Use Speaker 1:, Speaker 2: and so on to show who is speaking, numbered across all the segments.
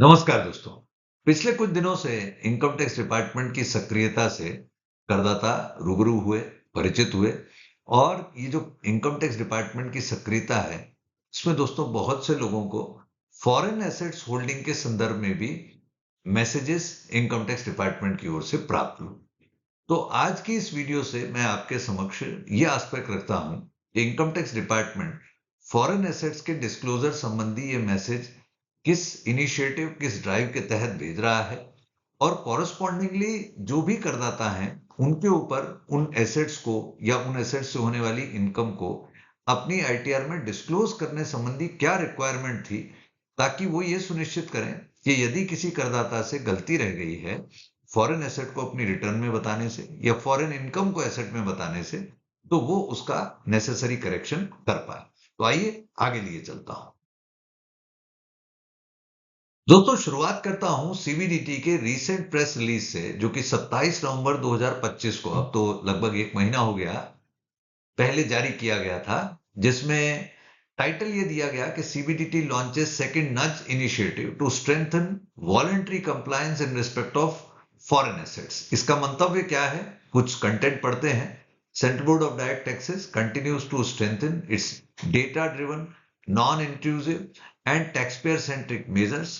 Speaker 1: नमस्कार दोस्तों। पिछले कुछ दिनों से इनकम टैक्स डिपार्टमेंट की सक्रियता से करदाता रूबरू हुए, परिचित हुए और ये जो इनकम टैक्स डिपार्टमेंट की सक्रियता है, इसमें दोस्तों बहुत से लोगों को फॉरेन एसेट्स होल्डिंग के संदर्भ में भी मैसेजेस इनकम टैक्स डिपार्टमेंट की ओर से प्राप्त हुए। तो आज की इस वीडियो से मैं आपके समक्ष ये आस्पेक्ट रखता हूं कि income tax department foreign assets के डिस्क्लोजर संबंधी ये मैसेज किस इनिशिएटिव, किस ड्राइव के तहत भेज रहा है और कॉरस्पॉन्डिंगली जो भी करदाता हैं उनके ऊपर उन एसेट्स को या उन एसेट्स से होने वाली इनकम को अपनी आईटीआर में डिस्क्लोज करने संबंधी क्या रिक्वायरमेंट थी, ताकि वो ये सुनिश्चित करें कि यदि किसी करदाता से गलती रह गई है फॉरेन एसेट को अपनी रिटर्न में बताने से या फॉरेन इनकम को एसेट में बताने से, तो वो उसका नेसेसरी करेक्शन कर पाए। तो आइए आगे लिए चलता हूं। दोस्तों शुरुआत करता हूं सीबीडीटी के रीसेंट प्रेस रिलीज से, जो कि 27 नवंबर 2025 को, अब तो लगभग एक महीना हो गया, पहले जारी किया गया था, जिसमें टाइटल ये दिया गया कि CBDT launches second nudge initiative to strengthen voluntary compliance in respect of foreign assets. इसका मंतव्य क्या है, कुछ कंटेंट पढ़ते हैं। Central Board of Direct Taxes continues to strengthen its data driven, non intrusive and taxpayer-centric measures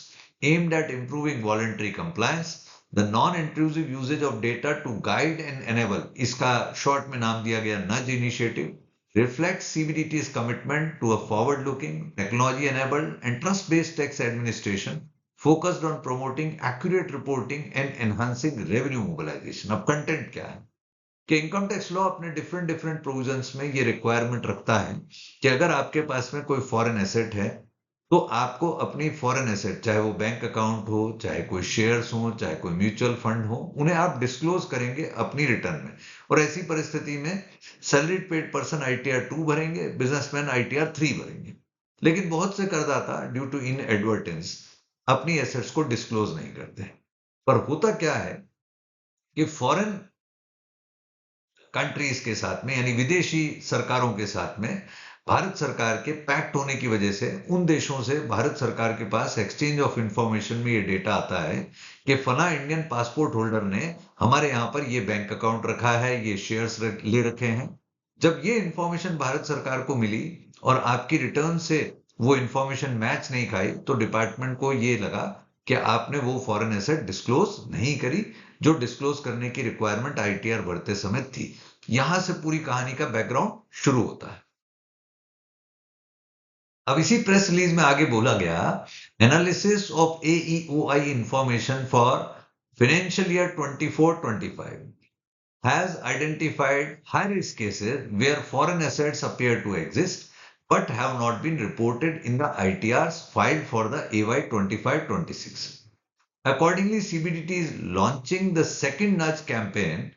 Speaker 1: aimed at improving voluntary compliance. The non-intrusive usage of data to guide and enable, इसका short में नाम दिया गया नज initiative, reflects CBDT's commitment to a forward-looking, technology-enabled and trust-based tax administration focused on promoting accurate reporting and enhancing revenue mobilization. अब content क्या है कि इनकम टैक्स लॉ अपने डिफरेंट डिफरेंट प्रोविजंस में ये रिक्वायरमेंट रखता है कि अगर आपके पास में कोई फॉरेन एसेट है, तो आपको अपनी फॉरेन एसेट, चाहे वो बैंक अकाउंट हो, चाहे कोई शेयर्स हो, चाहे कोई म्यूचुअल फंड हो, उन्हें आप डिस्क्लोज करेंगे अपनी रिटर्न में। और ऐसी परिस्थिति में सैलरीड पेड पर्सन आईटीआर 2 भरेंगे, बिजनेसमैन आईटीआर 3 भरेंगे। लेकिन बहुत से करदाता ड्यू टू इनएडवर्टेंस अपनी एसेट्स को डिस्क्लोज नहीं करते। पर होता क्या है कि फॉरेन कंट्रीज के साथ में, यानी विदेशी सरकारों के साथ में, भारत सरकार के पैक्ट होने की वजह से उन देशों से भारत सरकार के पास एक्सचेंज ऑफ इंफॉर्मेशन में ये डेटा आता है कि फला इंडियन पासपोर्ट होल्डर ने हमारे यहाँ पर ये बैंक अकाउंट रखा है, ये शेयर्स ले रखे हैं। जब ये इंफॉर्मेशन भारत सरकार को मिली और आपकी रिटर्न से वो इंफॉर्मेशन मैच नहीं खाई, तो डिपार्टमेंट को ये लगा कि आपने वो फॉरेन एसेट डिस्क्लोज नहीं करी, जो डिस्क्लोज करने की रिक्वायरमेंट आईटीआर बढ़ते समय थी। यहां से पूरी कहानी का बैकग्राउंड शुरू होता है। अब इसी प्रेस रिलीज में आगे बोला गया, analysis of AEOI information for financial year 24-25 has identified high-risk cases where foreign assets appear to exist but have not been reported in the ITRs filed for the AY 25-26. Accordingly, CBDT is launching the second nudge campaign,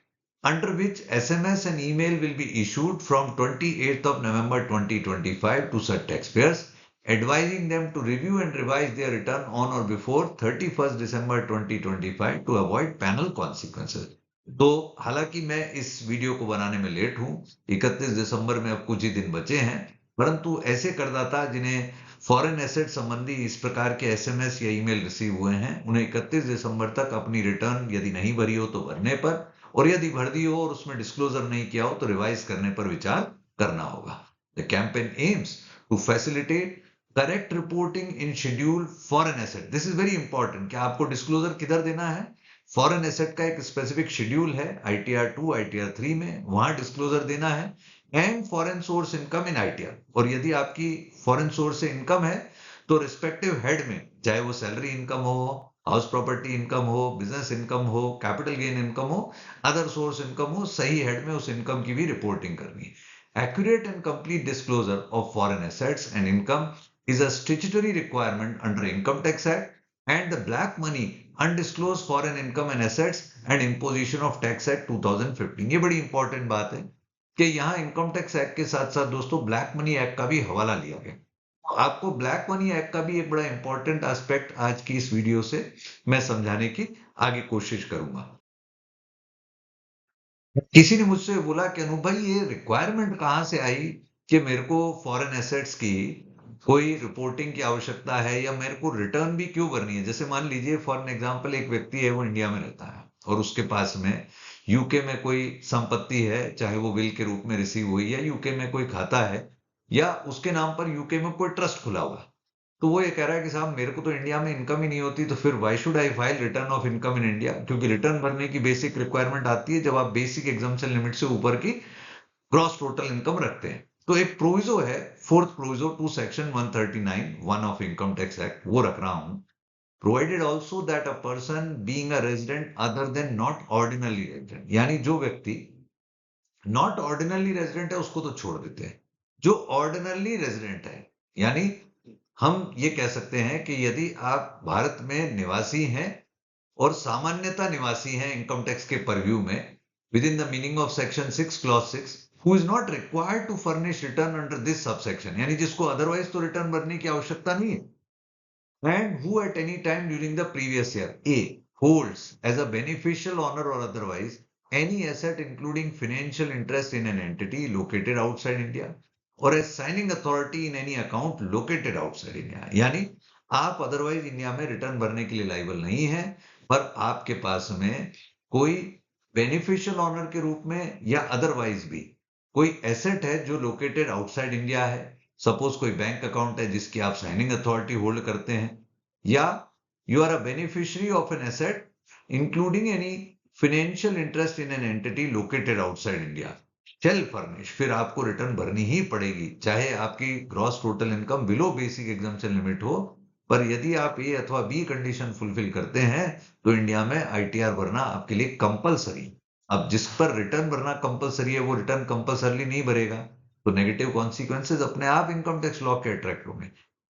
Speaker 1: under which SMS and email will be issued from 28th of November 2025 to such taxpayers, advising them to review and revise their return on or before 31st December 2025 to avoid penal consequences. तो हालांकि मैं इस video को बनाने में late हूं, 31 दिसंबर में अब कुछ ही दिन बचे हैं, परंतु ऐसे करदाता जिन्हें फॉरेन एसेट संबंधी इस प्रकार के एसएमएस या ईमेल रिसीव हुए हैं, उन्हें 31 दिसंबर तक अपनी रिटर्न यदि नहीं भरी हो तो भरने पर, और यदि भर दी हो और उसमें डिस्क्लोजर नहीं किया हो तो रिवाइज करने पर विचार करना होगा। The campaign aims to facilitate correct reporting in schedule foreign asset. This is very important कि आपको डिस्क्लोजर किधर देना है। फॉरेन एसेट का एक स्पेसिफिक शेड्यूल है आईटीआर 2, आईटीआर 3 में, वहां डिस्क्लोजर देना है। And foreign source income in ITR, और यदि आपकी फॉरेन सोर्स से इनकम है तो रिस्पेक्टिव हेड में, चाहे वो सैलरी इनकम हो, हाउस प्रॉपर्टी इनकम हो, बिजनेस इनकम हो, कैपिटल गेन इनकम हो, अदर सोर्स इनकम हो, सही हेड में उस इनकम की भी रिपोर्टिंग करनी है। Accurate and complete disclosure of foreign assets and income is a statutory requirement under Income Tax Act and the Black Money Undisclosed Foreign Income and Assets and Imposition of Tax Act 2015। ये बड़ी important बात है कि यहाँ income Tax act के साथ साथ दोस्तों ब्लैक मनी एक्ट का भी हवाला लिया गया। आपको ब्लैक मनी एक्ट का भी एक बड़ा इंपॉर्टेंट एस्पेक्ट आज की इस वीडियो से मैं समझाने की आगे कोशिश करूंगा। किसी ने मुझसे बोला कि अनु भाई, ये रिक्वायरमेंट कहां से आई कि मेरे को फॉरेन एसेट्स की कोई रिपोर्टिंग की आवश्यकता है या मेरे को रिटर्न भी क्यों करनी है। जैसे मान लीजिए फॉर एन एग्जांपल एक व्यक्ति है वो इंडिया में रहता है और उसके पास में यूके में कोई संपत्ति है, चाहे वो विल के रूप में रिसीव हुई है, यूके में कोई खाता है या उसके नाम पर यूके में कोई ट्रस्ट खुला हुआ है। तो वो ये कह रहा है कि साहब मेरे को तो इंडिया में इनकम ही नहीं होती, तो फिर why should I file return of income in India, क्योंकि रिटर्न भरने की बेसिक रिक्वायरमेंट आती है जब आप बेसिक एग्जाम्पशन लिमिट से ऊपर की ग्रॉस टोटल इनकम रखते हैं। तो एक प्रोविजो है, fourth proviso to section 139(1) of Income Tax Act, वो रख रहा हूं। Provided also that a person being a resident other than not ordinarily resident, यानी जो व्यक्ति नॉट ऑर्डिनरी रेजिडेंट है उसको तो छोड़ देते हैं, जो ऑर्डिनरी रेजिडेंट है, यानी हम ये कह सकते हैं कि यदि आप भारत में निवासी हैं और सामान्यता निवासी हैं इनकम टैक्स के परव्यू में, within the meaning of section 6 clause 6, who is not required to furnish return under this subsection, यानी जिसको अदरवाइज तो रिटर्न भरने की आवश्यकता नहीं है, and who at any time during the previous year A holds as a beneficial owner or otherwise any asset including financial interest in an entity located outside India or as signing authority in any account located outside India, यानी आप otherwise India में return भरने के लिए liable नहीं है, पर आपके पास में कोई बेनिफिशियल ऑनर के रूप में या अदरवाइज भी कोई एसेट है जो लोकेटेड आउटसाइड इंडिया है। सपोज कोई बैंक अकाउंट है जिसकी आप साइनिंग अथॉरिटी होल्ड करते हैं, या you are a beneficiary of an asset including any financial interest in an entity located outside India, shall furnish, फिर आपको रिटर्न भरनी ही पड़ेगी, चाहे आपकी gross total income below basic exemption limit हो। पर यदि आप ए अथवा बी कंडीशन फुलफिल करते हैं तो इंडिया में आईटीआर भरना आपके लिए कंपलसरी। अब जिस पर रिटर्न भरना कंपलसरी है वो रिटर्न कंपलसरी नहीं भरेगा, तो नेगेटिव कॉन्सिक्वेंसेज अपने आप इनकम टैक्स लॉ के अट्रैक्ट होंगे।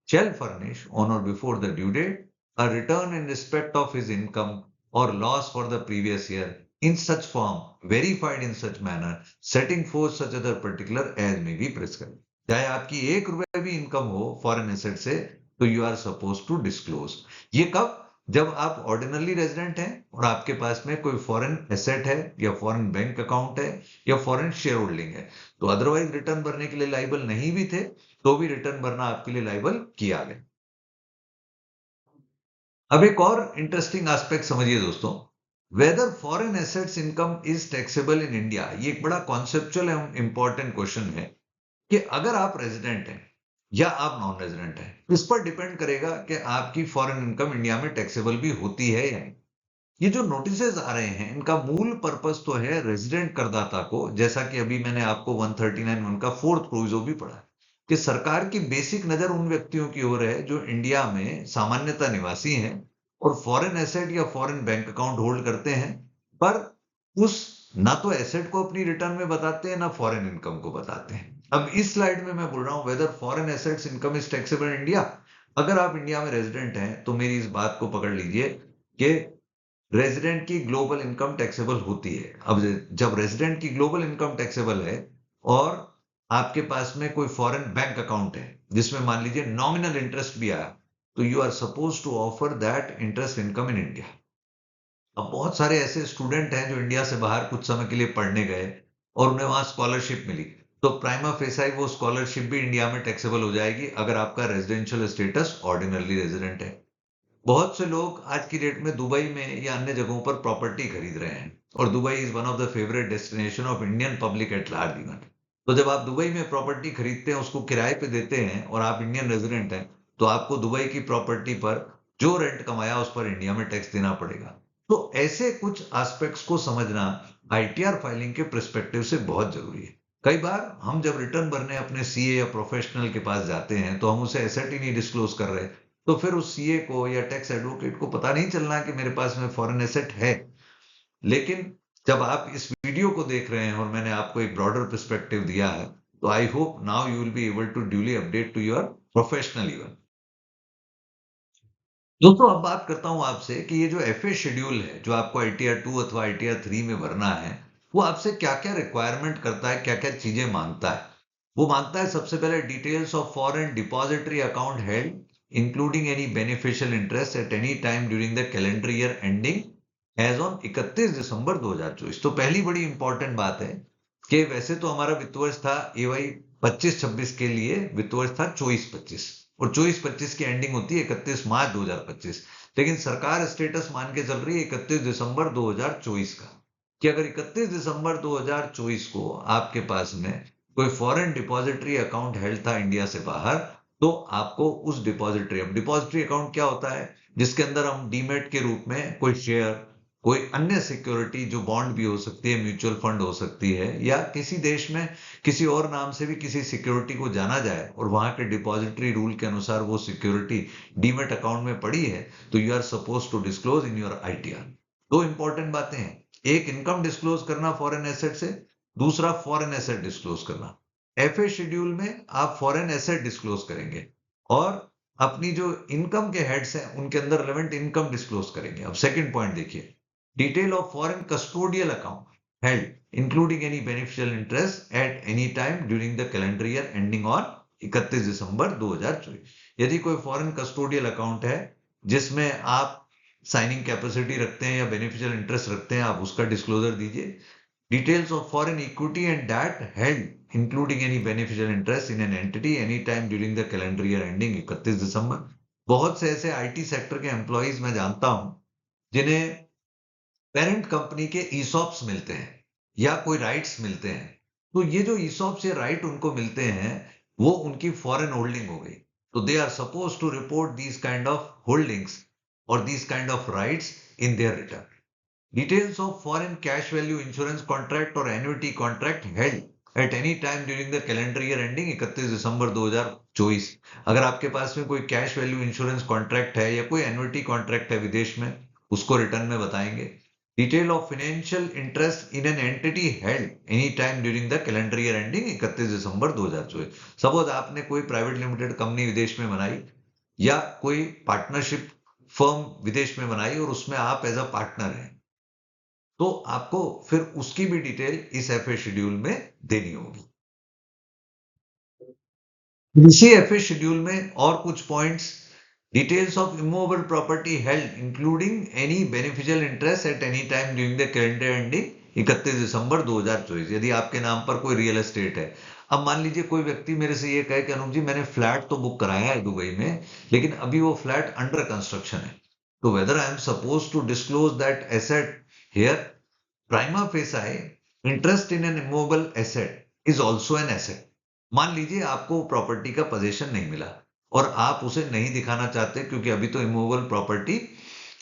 Speaker 1: Shall furnish on or before the due date a return in respect of his income or loss for the previous year in such form, verified in such manner, setting forth such other particular as may be prescribed। चाहे आपकी 1 रुपए भी income हो foreign asset से, तो you are suppose to disclose. ये कब? जब आप ऑर्डिनरी रेजिडेंट हैं और आपके पास में कोई फॉरेन एसेट है या फॉरेन बैंक अकाउंट है या फॉरेन शेयर होल्डिंग है, तो अदरवाइज रिटर्न भरने के लिए लाइबल नहीं भी थे तो भी रिटर्न भरना आपके लिए लाइबल किया गया। अब एक और इंटरेस्टिंग एस्पेक्ट समझिए दोस्तों, whether foreign assets income is taxable in India. ये एक बड़ा कॉन्सेप्चुअल एंड इंपॉर्टेंट क्वेश्चन है कि अगर आप रेजिडेंट हैं या आप नॉन रेजिडेंट हैं, इस पर डिपेंड करेगा कि आपकी फॉरेन इनकम इंडिया में टैक्सेबल भी होती है या नहीं। ये जो नोटिसेस आ रहे हैं इनका मूल पर्पस तो है रेजिडेंट करदाता को, जैसा कि अभी मैंने आपको 139(1) का फोर्थ प्रोविजो भी पढ़ा है, कि सरकार की बेसिक नजर उन व्यक्तियों की ओर है जो इंडिया में सामान्यतः निवासी हैं और फॉरेन एसेट या फॉरेन बैंक अकाउंट होल्ड करते हैं, पर उस ना तो एसेट को अपनी रिटर्न में बताते हैं ना फॉरेन इनकम को बताते हैं। अब इस स्लाइड में मैं बोल रहा हूं whether foreign assets income is taxable in India. अगर आप इंडिया में रेजिडेंट हैं तो मेरी इस बात को पकड़ लीजिए कि रेजिडेंट की ग्लोबल इनकम टैक्सेबल होती है। अब जब रेजिडेंट की ग्लोबल इनकम टैक्सेबल है और आपके पास में कोई फॉरेन बैंक अकाउंट है जिसमें मान लीजिए नॉमिनल इंटरेस्ट भी आया, तो you are suppose to offer that interest income in India. अब बहुत सारे ऐसे स्टूडेंट हैं जो इंडिया से बाहर कुछ समय के लिए पढ़ने गए और उन्हें वहां स्कॉलरशिप मिली, तो प्राइमा फेसाई वो स्कॉलरशिप भी इंडिया में टैक्सेबल हो जाएगी अगर आपका रेजिडेंशियल स्टेटस ऑर्डिनरी रेजिडेंट है। बहुत से लोग आज की डेट में दुबई में या अन्य जगहों पर प्रॉपर्टी खरीद रहे हैं और Dubai is one of the favourite destination of Indian public at large even. तो जब आप दुबई में प्रॉपर्टी खरीदते हैं, उसको किराए पे देते हैं और आप इंडियन रेजिडेंट हैं, तो आपको दुबई की प्रॉपर्टी पर जो रेंट कमाया उस पर इंडिया में टैक्स देना पड़ेगा। तो ऐसे कुछ एस्पेक्ट्स को समझना आईटीआर फाइलिंग के पर्सपेक्टिव से बहुत जरूरी है। कई बार हम जब रिटर्न भरने अपने सीए या प्रोफेशनल के पास जाते हैं तो हम उसे एसेट ही नहीं डिस्क्लोज कर रहे, तो फिर उस सीए को या टैक्स एडवोकेट को पता नहीं चलना कि मेरे पास में फॉरेन एसेट है। लेकिन जब आप इस वीडियो को देख रहे हैं और मैंने आपको एक ब्रॉडर पर्सपेक्टिव दिया है, तो I hope now you will be able to duly update to your professional even. दोस्तों अब बात करता हूं आपसे कि ये जो एफए शेड्यूल है जो आपको आईटीआर 2 अथवा आईटीआर 3 में भरना है, वो आपसे क्या क्या रिक्वायरमेंट करता है, क्या क्या चीजें मांगता है। वो मांगता है सबसे पहले details of foreign depository account held including any beneficial interest at any time during the calendar year ending as on 31 December 2024। तो पहली बड़ी इंपॉर्टेंट बात है कि वैसे तो हमारा वित्त वर्ष था एवाई 25-26 के लिए वित्त वर्ष था 24-25, और 24-25 की एंडिंग होती है 31 मार्च 2025। लेकिन सरकार स्टेटस मान के चल रही है 31 दिसंबर 2024 का, कि अगर 31 दिसंबर 2024 को आपके पास में कोई फॉरेन डिपॉजिटरी अकाउंट हेल्ड था इंडिया से बाहर, तो आपको उस डिपॉजिटरी अकाउंट क्या होता है, जिसके अंदर हम डीमेट के रूप में कोई शेयर, कोई अन्य सिक्योरिटी जो बॉन्ड भी हो सकती है, म्यूचुअल फंड हो सकती है, या किसी देश में किसी और नाम से भी किसी सिक्योरिटी को जाना जाए और वहां के डिपॉजिटरी रूल के अनुसार वो सिक्योरिटी डीमेट अकाउंट में पड़ी है, तो you are suppose to disclose in your ITR. दो इंपॉर्टेंट बातें हैं, एक इनकम डिस्क्लोज करना फॉरेन एसेट से, दूसरा फॉरेन एसेट डिस्क्लोज करना। एफए शेड्यूल में आप फॉरेन एसेट डिस्क्लोज करेंगे और अपनी जो इनकम के हेड्स हैं उनके अंदर रिलेवेंट इनकम डिस्क्लोज करेंगे। अब सेकंड पॉइंट देखिए, detail of foreign custodial account held including any beneficial interest at any time during the calendar year ending on 31 December 2024। यदि कोई फॉरेन कस्टोडियल अकाउंट है जिसमें आप साइनिंग कैपेसिटी रखते हैं या बेनिफिशियल इंटरेस्ट रखते हैं, आप उसका डिस्क्लोजर दीजिए। Details of foreign equity and debt held, including any beneficial interest in an entity anytime during the calendar year ending 31 दिसंबर। बहुत से ऐसे आईटी सेक्टर के एम्प्लॉइज मैं जानता हूं जिन्हें पेरेंट कंपनी के ईसॉप्स मिलते हैं या कोई राइट्स मिलते हैं, तो ये जो ईसॉप्स या राइट उनको मिलते हैं वो उनकी फॉरेन होल्डिंग हो गई, तो they are suppose to report these kind of holdings और these kind of rights in their return. Details of foreign cash value insurance contract or annuity contract held at any time during the calendar year ending 31 December 2024। अगर आपके पास में कोई cash value insurance contract है या कोई annuity contract है विदेश में, उसको रिटर्न में बताएंगे। Detail of financial interest in an entity held any time during the calendar year ending 31 December 2024। Suppose आपने कोई प्राइवेट लिमिटेड कंपनी विदेश में बनाई या कोई पार्टनरशिप फर्म विदेश में बनाई और उसमें आप एज अ पार्टनर हैं, तो आपको फिर उसकी भी डिटेल इस एफए शेड्यूल में देनी होगी। इसी एफए शेड्यूल में और कुछ points, details of immovable property held including any beneficial interest at any time during the calendar ending 31 December 2024। यदि आपके नाम पर कोई रियल एस्टेट है, अब मान लीजिए कोई व्यक्ति मेरे से ये कहे कि अनुप जी मैंने फ्लैट तो बुक कराया है दुबई में, लेकिन अभी वो फ्लैट अंडर कंस्ट्रक्शन है, तो whether I am suppose to disclose that asset here. Prima facie, interest in an immovable asset is also an asset। मान लीजिए आपको प्रॉपर्टी का पोजीशन नहीं मिला और आप उसे नहीं दिखाना चाहते क्योंकि अभी तो इमूवेबल प्रॉपर्टी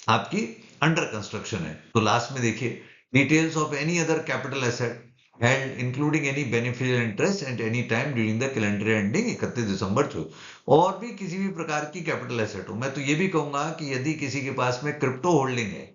Speaker 1: आपकी अंडर कंस्ट्रक्शन है, तो लास्ट में देखिए, details of any other capital asset held including any beneficial interest at any time during the calendar ending 31 December 2024। और भी किसी भी प्रकार की कैपिटल एसेट हो, मैं तो ये भी कहूंगा कि यदि किसी के पास में क्रिप्टो होल्डिंग है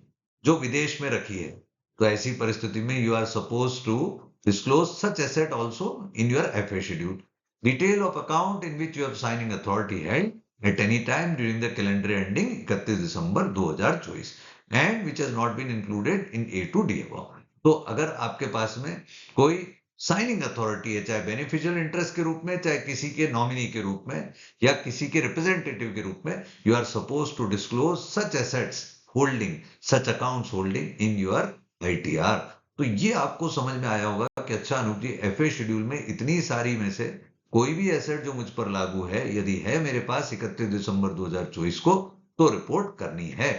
Speaker 1: जो विदेश में रखी है, तो ऐसी परिस्थिति में you are suppose to disclose such asset also in your FA schedule. Detail of account in which your signing authority held at any time during the calendar ending 31 December 2024 and which has not been included in A to D above. तो अगर आपके पास में कोई signing authority है, चाहे beneficial interest के रूप में, चाहे किसी के नॉमिनी के रूप में या किसी के रिप्रेजेंटेटिव के रूप में, you are suppose to disclose such assets holding, such accounts holding in your ITR. तो ये आपको समझ में आया होगा कि अच्छा अनूप जी, एफए शेड्यूल में इतनी सारी में से कोई भी एसेट जो मुझ पर लागू है, यदि है मेरे पास 31 दिसंबर 2024 को, तो रिपोर्ट करनी है।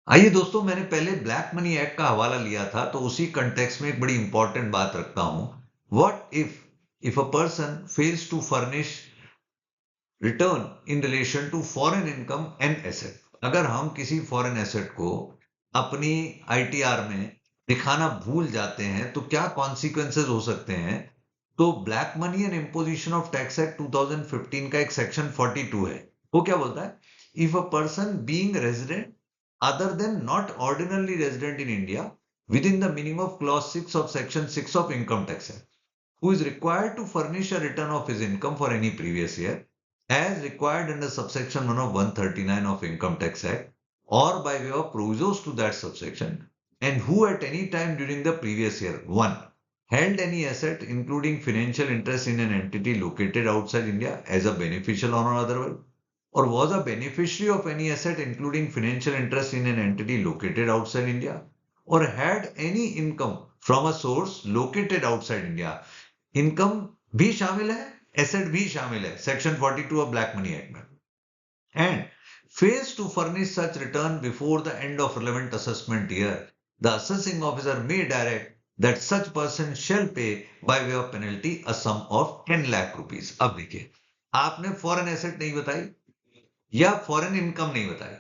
Speaker 1: आइए दोस्तों, मैंने पहले ब्लैक मनी एक्ट का हवाला लिया था, तो उसी कंटेक्स्ट में एक बड़ी इंपॉर्टेंट बात रखता हूं। What if a person fails to furnish return in relation to foreign income and asset. अगर हम किसी फॉरेन एसेट को अपनी आईटीआर में दिखाना भूल जाते हैं तो क्या कॉन्सिक्वेंसेस हो सकते हैं। तो black money and imposition of tax act 2015 का एक सेक्शन 42 है, वो क्या बोलता है, if a person being resident other than not ordinarily resident in India within the minimum of clause 6 of section 6 of income tax act, who is required to furnish a return of his income for any previous year as required under subsection 1 of 139 of income tax act or by way of provisos to that subsection, and who at any time during the previous year 1 held any asset including financial interest in an entity located outside India as a beneficial or otherwise, or was a beneficiary of any asset including financial interest in an entity located outside India, or had any income from a source located outside India। Income भी शामिल है asset भी शामिल है section 42 of black money act में। And fails to furnish such return before the end of relevant assessment year, the assessing officer may direct that such person shall pay by way of penalty a sum of 10 lakh rupees। अब देखिए, आपने foreign asset नहीं बताई या foreign income नहीं बताई,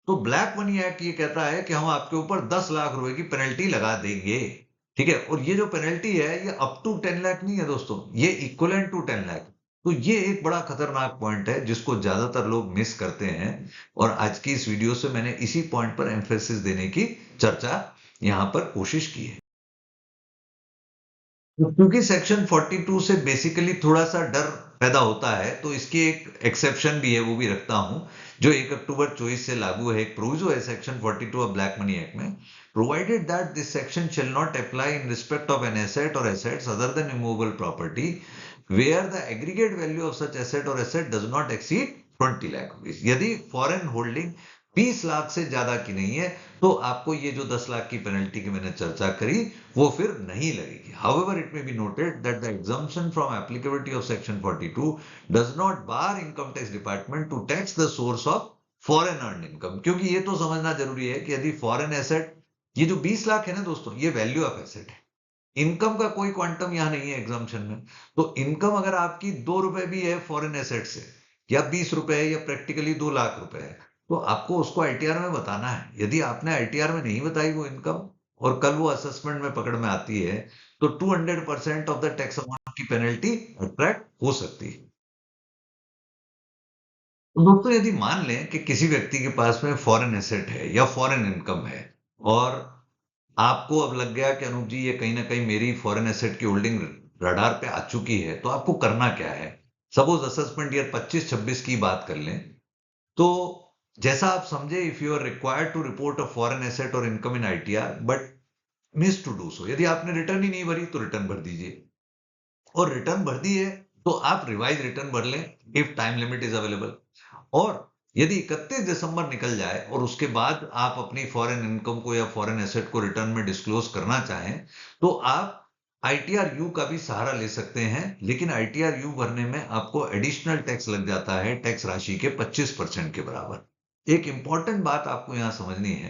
Speaker 1: तो black money act ये कहता है कि हम आपके ऊपर 10 लाख रुपए की पेनल्टी लगा देंगे। ठीक है, और ये जो पेनल्टी है ये अप टू 10 लाख नहीं है दोस्तों, ये इक्वलेंट टू 10 लाख। तो ये एक बड़ा खतरनाक पॉइंट है जिसको ज्यादातर लोग मिस करते हैं, और आज की इस वीडियो से मैंने इसी पॉइंट पर एम्फेसिस देने की चर्चा यहां पर कोशिश की है। क्योंकि सेक्शन 42 से बेसिकली थोड़ा सा डर पैदा होता है, तो इसकी एक एक्सेप्शन भी है, वो भी रखता हूं, जो 1 अक्टूबर 24 से लागू है। एक प्रोविजो है section 42 of black money act में, provided that this section shall not apply in respect of an asset or assets other than immovable property where the aggregate value of such asset or asset does not exceed 20 lakh rupees. यदि foreign holding 20 lakh से ज्यादा की नहीं है, तो आपको ये जो 10 लाख की पेनल्टी की मैंने चर्चा करी वो फिर नहीं लगेगी। However, it may be noted that the exemption from applicability of section 42 does not bar income tax department to tax the source of foreign earned income। क्योंकि ये तो समझना जरूरी है कि यदि फॉरेन एसेट, ये जो 20 लाख है ना दोस्तों, ये वैल्यू ऑफ एसेट है, इनकम का कोई क्वांटम यहां नहीं है एग्जाम्पशन में। तो इनकम अगर आपकी 2 रुपए भी है फॉरेन एसेट से, या 20 रुपए है, या प्रैक्टिकली 2 लाख रुपए है, तो आपको उसको आईटीआर में बताना है। यदि आपने आईटीआर में नहीं बताई वो इनकम, और कल वो असेसमेंट में पकड़ में आती है, तो 200% ऑफ द टैक्स अमाउंट की पेनल्टी अट्रैक्ट हो सकती है। तो दोस्तों, यदि मान लें कि किसी व्यक्ति के पास में फॉरेन एसेट है या फॉरेन इनकम है, और आपको अब लग गया कि अनूप जी ये कहीं ना कहीं मेरी फॉरेन एसेट की होल्डिंग रडार पे आ चुकी है, तो आपको करना क्या है। सपोज असेसमेंट ईयर 25-26 की बात कर लें, तो जैसा आप समझे, if you are required to report a foreign asset or income in ITR but miss to do so, यदि आपने रिटर्न ही नहीं भरी तो रिटर्न भर दीजिए, और रिटर्न भर दी है तो आप रिवाइज रिटर्न भर लें if time limit is available. और यदि 31 दिसंबर निकल जाए और उसके बाद आप अपनी फॉरेन इनकम को या फॉरेन एसेट को रिटर्न में डिस्क्लोज करना चाहें, तो आप आईटीआर यू का भी सहारा ले सकते हैं। लेकिन आईटीआर यू भरने में आपको एडिशनल टैक्स लग जाता है, टैक्स राशि के 25% के बराबर। एक इंपॉर्टेंट बात आपको यहां समझनी है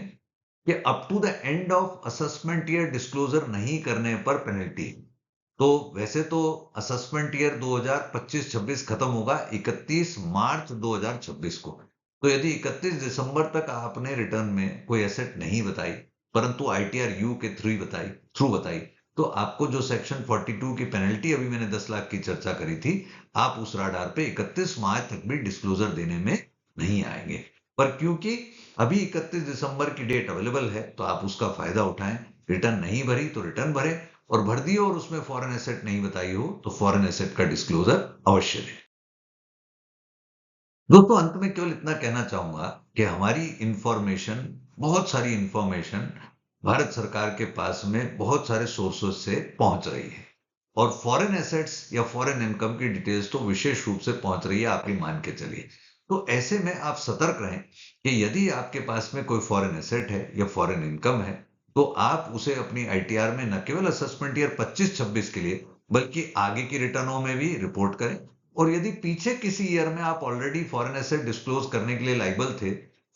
Speaker 1: कि up to the end of assessment year disclosure नहीं करने पर पेनल्टी। तो वैसे तो असेसमेंट ईयर 2025-26 खत्म होगा 31 मार्च 2026 को। तो यदि 31 दिसंबर तक आपने रिटर्न में कोई एसेट नहीं बताई, परंतु आईटीआर यू के थ्रू बताई, तो आपको जो सेक्शन 42 की पेनल्टी अभी मैंने 10 लाख की चर्चा करी थी, आप उस राडार पे 31 मार्च तक भी डिस्क्लोजर देने में नहीं आएंगे। पर क्योंकि अभी 31 दिसंबर की डेट अवेलेबल है, तो आप उसका फायदा उठाएं। रिटर्न नहीं भरी तो रिटर्न भरें, और भर दिए और उसमें फॉरेन एसेट नहीं बताई हो तो फॉरेन एसेट का डिस्क्लोजर अवश्य दें। दोस्तों, अंत में केवल इतना कहना चाहूंगा कि हमारी इंफॉर्मेशन, बहुत सारी इंफॉर्मेशन भारत सरकार के पास में बहुत सारे सोर्सेस से पहुंच रही है, और फॉरेन एसेट्स या फॉरेन इनकम की डिटेल्स तो विशेष रूप से पहुंच रही है, आप ही मान के चलिए। तो ऐसे में आप सतर्क रहें कि यदि आपके पास में कोई फॉरेन एसेट है या फॉरेन इनकम है, तो आप उसे अपनी आईटीआर में न केवल असेसमेंट ईयर 25-26 के लिए, बल्कि आगे की रिटर्नों में भी रिपोर्ट करें। और यदि पीछे किसी ईयर में आप ऑलरेडी फॉरेन एसेट डिस्क्लोज करने के लिए लाइबल थे,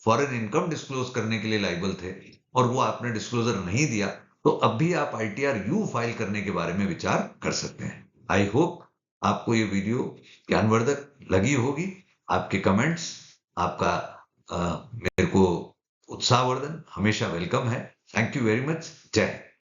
Speaker 1: फॉरेन इनकम डिस्क्लोज करने के लिए लाइबल थे, और वो आपने डिस्क्लोजर नहीं दिया, तो अब भी आप आईटीआर यू फाइल करने के बारे में विचार कर सकते हैं। आई होप आपको ये वीडियो ज्ञानवर्धक लगी होगी। आपके कमेंट्स, आपका मेरे को उत्साहवर्धन हमेशा वेलकम है। Thank you very much. जय हिंद।